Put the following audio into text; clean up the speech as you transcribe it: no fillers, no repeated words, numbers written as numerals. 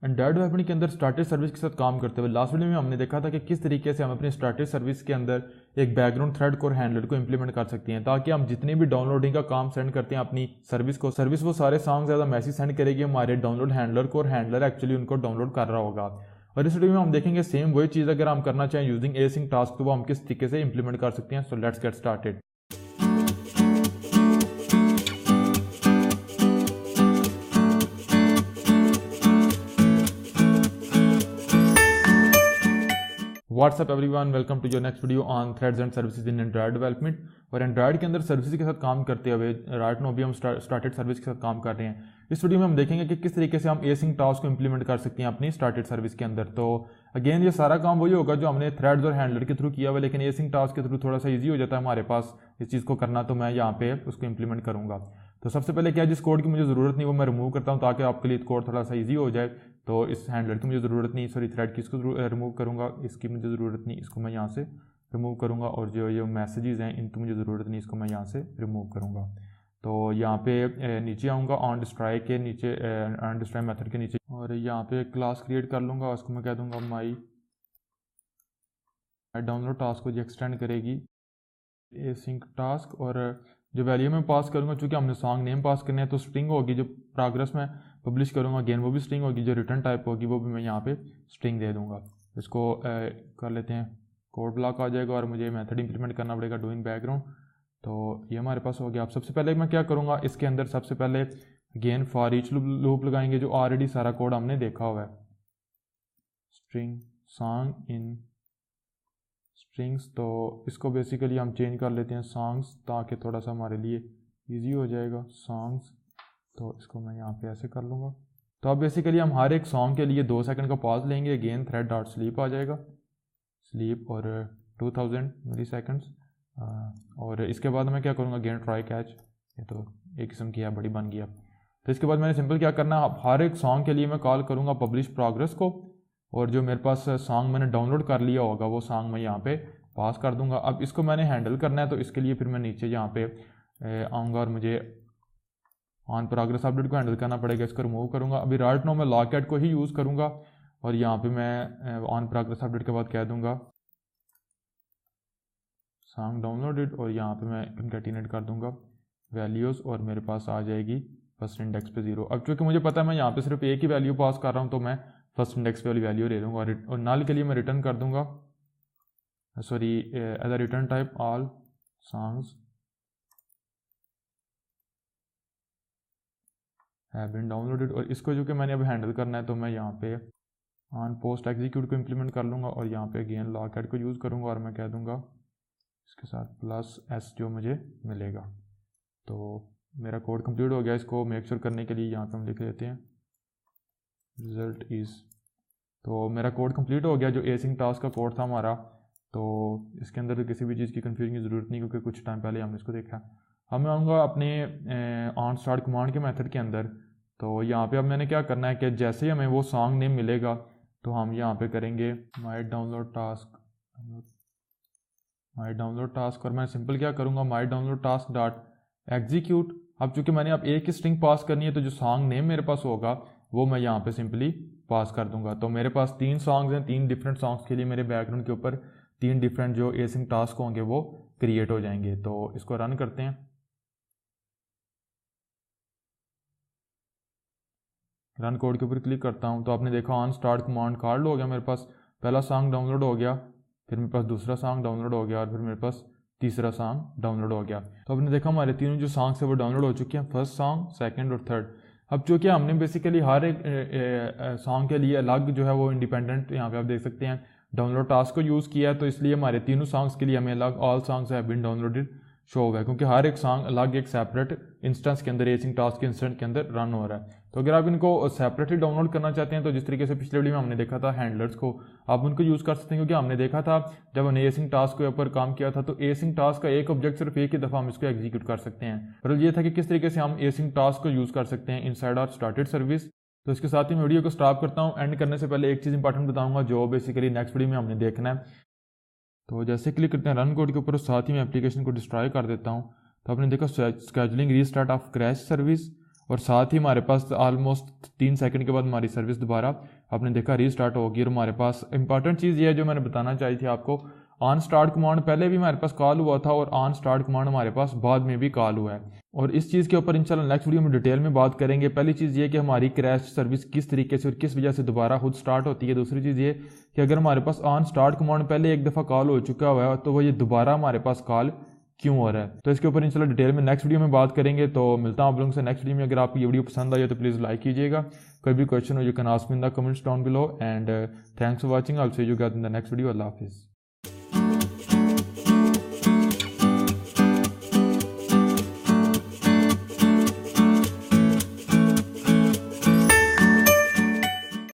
Android development के अंदर started service के साथ काम करते हुए लास्ट वीडियो में हमने देखा था कि किस तरीके से हम अपनी स्टार्टेड सर्विस के अंदर एक बैकग्राउंड थ्रेड कोर हैंडलर को इंप्लीमेंट कर सकते हैं, ताकि हम जितने भी डाउनलोडिंग का काम सेंड करते हैं अपनी सर्विस वो सारे सॉन्ग ज़्यादा मैसेज सेंड करेगी हमारे डाउनलोड हैंडलर को, और हैंडलर एक्चुअली उनको डाउनलोड कर रहा होगा। और इस वीडियो में हम देखेंगे सेम वही चीज़ अगर हम करना चाहें यूजिंग एसिंक टास्क तो वो हम किस तरीके से इंप्लीमेंट कर सकते हैं। So let's get started. What's up everyone, welcome to your next video on threads and services in Android development. और एंड्रॉइड के अंदर सर्विसेज के साथ काम करते हुए राइट नो भी हम स्टार्टेड सर्विस के साथ काम कर रहे हैं। इस वीडियो में हम देखेंगे कि किस तरीके से हम एसिंक टास्क को इंप्लीमेंट कर सकते हैं अपनी स्टार्टेड सर्विस के अंदर। तो अगेन ये सारा काम वही होगा जो हमने थ्रेड्स और हैंडलर के थ्रू किया हुआ, लेकिन एसिंक टास्क के थ्रू थोड़ा सा ईजी हो जाता है हमारे पास इस चीज़ को करना, तो मैं यहाँ पे उसको इंप्लीमेंट करूँगा। तो सबसे पहले क्या, जिस कोड की मुझे ज़रूरत नहीं वो मैं रिमूव करता हूँ ताकि आपके लिए कोड थोड़ा सा ईजी हो जाए। तो इस हैंडलर की मुझे ज़रूरत नहीं, सॉरी थ्रेड की, इसको रिमूव करूँगा, इसकी मुझे ज़रूरत नहीं, इसको मैं यहाँ से रिमूव करूँगा। और जो ये मैसेजेस हैं इनकी मुझे ज़रूरत नहीं, इसको मैं यहाँ से रिमूव करूँगा। तो यहाँ पे नीचे आऊँगा ऑन डिस्ट्रॉय के नीचे, ऑन डिस्ट्रॉय मेथड के नीचे, और यहाँ पे क्लास क्रिएट कर लूँगा। उसको मैं कह दूँगा माई डाउनलोड टास्क को जो एक्सटेंड करेगी एसिंक टास्क। और जो वैल्यू में पास करूँगा, चूँकि हमने सॉन्ग नेम पास करने हैं तो स्ट्रिंग होगी, जो प्रोग्रेस में पब्लिश करूँगा अगेन वो भी स्ट्रिंग होगी, जो रिटर्न टाइप होगी वो भी मैं यहाँ पे स्ट्रिंग दे दूँगा। इसको कर लेते हैं, कोड ब्लॉक आ जाएगा और मुझे मेथड इंप्लीमेंट करना पड़ेगा डूइंग बैकग्राउंड। तो ये हमारे पास हो गया। अब सबसे पहले मैं क्या करूँगा, इसके अंदर सबसे पहले अगेन फॉर ईच लूप लगाएंगे जो ऑलरेडी सारा कोड हमने देखा हुआ है। स्ट्रिंग सॉन्ग इन स्ट्रिंग्स, तो इसको बेसिकली हम चेंज कर लेते हैं सॉन्ग्स, ताकि थोड़ा सा हमारे लिए इजी हो जाएगा सॉन्ग्स। तो इसको मैं यहाँ पे ऐसे कर लूँगा। तो अब बेसिकली हम हर एक सॉन्ग के लिए 2 सेकंड का पॉज लेंगे। अगेन थ्रेड डॉट स्लीप आ जाएगा, स्लीप और 2000 मिली सेकेंड्स। और इसके बाद मैं क्या करूँगा, अगेन ट्राई कैच, ये तो एक किस्म की है, बड़ी बन गया। तो इसके बाद मैंने सिंपल क्या करना है, हर एक सॉन्ग के लिए मैं कॉल करूँगा पब्लिश प्रोग्रेस को, और जो मेरे पास सॉन्ग मैंने डाउनलोड कर लिया होगा वो सॉन्ग मैं यहाँ पे पास कर दूंगा। अब इसको मैंने हैंडल करना है, तो इसके लिए फिर मैं नीचे यहाँ पे आऊँगा और मुझे ऑन प्रोग्रेस अपडेट को हैंडल करना पड़ेगा। इसको रिमूव करूँगा। अभी राइट नाउ मैं लॉकएट को ही यूज़ करूँगा, और यहाँ पे मैं ऑन प्रोग्रेस अपडेट के बाद कह दूँगा सॉन्ग डाउनलोडेड, और यहाँ पे मैं कंकैटिनेट कर दूँगा वैल्यूज़, और मेरे पास आ जाएगी फर्स्ट इंडेक्स पे 0। अब चूँकि मुझे पता है मैं यहाँ पे सिर्फ एक ही वैल्यू पास कर रहा हूँ, तो मैं फर्स्ट इंडेक्स पे वाली वैल्यू ले लूँगा। और नल के लिए मैं रिटर्न कर दूँगा, sorry as a return type all songs have been downloaded. और इसको जो कि मैंने अब हैंडल करना है, तो मैं यहाँ पे ऑन पोस्ट एग्जीक्यूट को इम्प्लीमेंट कर लूँगा, और यहाँ पे अगेन लॉकएट को यूज़ करूँगा, और मैं कह दूँगा इसके साथ +s जो मुझे मिलेगा। तो मेरा कोड कंप्लीट हो गया। इसको मेक श्योर करने के लिए यहाँ पे हम लिख लेते हैं रिजल्ट इज़। तो मेरा कोड कंप्लीट हो गया, जो एसिंक टास्क का कोड था हमारा। तो इसके अंदर किसी भी चीज़ की कन्फ्यूजन की ज़रूरत नहीं, क्योंकि कुछ टाइम पहले हमने इसको देखा। अब मैं आऊँगा अपने ऑन स्टार्ट कमांड के मेथड के अंदर। तो यहाँ पे अब मैंने क्या करना है कि जैसे ही हमें वो सॉन्ग नेम मिलेगा, तो हम यहाँ पे करेंगे माई डाउनलोड टास्क, और मैं सिंपल क्या करूँगा, माई डाउनलोड टास्क डॉट एग्जीक्यूट। अब चूँकि मैंने अब एक ही स्ट्रिंग पास करनी है, तो जो सॉन्ग नेम मेरे पास होगा वो मैं यहाँ पे सिंपली पास कर दूंगा। तो मेरे पास 3 सॉन्ग्स हैं, 3 डिफरेंट सॉन्ग्स के लिए मेरे बैकग्राउंड के ऊपर 3 डिफरेंट जो एसिंक टास्क होंगे वो क्रिएट हो जाएंगे। तो इसको रन करते हैं। रन कोड के ऊपर क्लिक करता हूँ, तो आपने देखा ऑन स्टार्ट कमांड कॉल्ड हो गया। मेरे पास पहला सॉन्ग डाउनलोड हो गया, फिर मेरे पास दूसरा सॉन्ग डाउनलोड हो गया, और फिर मेरे पास तीसरा सॉन्ग डाउनलोड हो गया। तो आपने देखा हमारे तीनों जो सॉन्ग्स है वो डाउनलोड हो चुके हैं, फर्स्ट सॉन्ग, सेकंड और थर्ड। अब चूँकि हमने बेसिकली हर एक सॉन्ग के लिए अलग जो है वो इंडिपेंडेंट, यहाँ पे आप देख सकते हैं डाउनलोड टास्क को यूज़ किया है, तो इसलिए हमारे तीनों सॉन्ग्स के लिए हमें अलग all songs have been downloaded show हुआ है, क्योंकि हर एक सॉन्ग अलग एक सेपरेट इंस्टेंस के अंदर, एसिंक टास्क के इंस्टेंस के अंदर रन हो रहा है। तो अगर आप इनको सेपरेटली डाउनलोड करना चाहते हैं, तो जिस तरीके से पिछले वीडियो में हमने देखा था हैंडलर्स को, आप उनको यूज़ कर सकते हैं। क्योंकि हमने देखा था जब हमने एसिंक टास्क के ऊपर काम किया था, तो एसिंक टास्क का एक ऑब्जेक्ट सिर्फ एक ही दफ़ा हम इसको एग्जीक्यूट कर सकते हैं। पर ये था कि किस तरीके से हम एसिंक टास्क को यूज़ कर सकते हैं इनसाइड आवर स्टार्टेड सर्विस। तो इसके साथ ही मैं वीडियो को स्टॉप करता हूँ। एंड करने से पहले एक चीज़ इंपॉर्टेंट बताऊँगा जो बेसिकली नेक्स्ट वीडियो में हमने देखना है। तो जैसे क्लिक करते हैं रन कोड के ऊपर, साथ ही मैं एप्लीकेशन को डिस्ट्रॉय कर देता हूँ। तो आपने देखा scheduling restart of crash service, और साथ ही हमारे पास ऑलमोस्ट 3 सेकंड के बाद हमारी सर्विस दोबारा आपने देखा रीस्टार्ट होगी। और हमारे पास इंपॉर्टेंट चीज़ ये है जो मैंने बताना चाहिए थी आपको, ऑन स्टार्ट कमांड पहले भी हमारे पास कॉल हुआ था और ऑन स्टार्ट कमांड हमारे पास बाद में भी कॉल हुआ है। और इस चीज़ के ऊपर इंशाल्लाह नेक्स्ट वीडियो में डिटेल में बात करेंगे। पहली चीज़ ये कि हमारी क्रैश सर्विस किस तरीके से और किस वजह से दोबारा खुद स्टार्ट होती है। दूसरी चीज़ ये कि अगर हमारे पास ऑन स्टार्ट कमांड पहले एक दफ़ा कॉल हो चुका हुआ है तो वो ये दोबारा हमारे पास कॉल क्यों हो रहा है, तो इसके ऊपर इंशाल्लाह डिटेल में नेक्स्ट वीडियो में बात करेंगे। तो मिलता हूं आप लोगों से नेक्स्ट वीडियो में। अगर आपको ये वीडियो पसंद आई हो तो प्लीज़ लाइक कीजिएगा। कोई भी क्वेश्चन हो you can ask me in the comments down below and thanks for watching. I will see you guys in the next video. अल्लाह हाफिज़।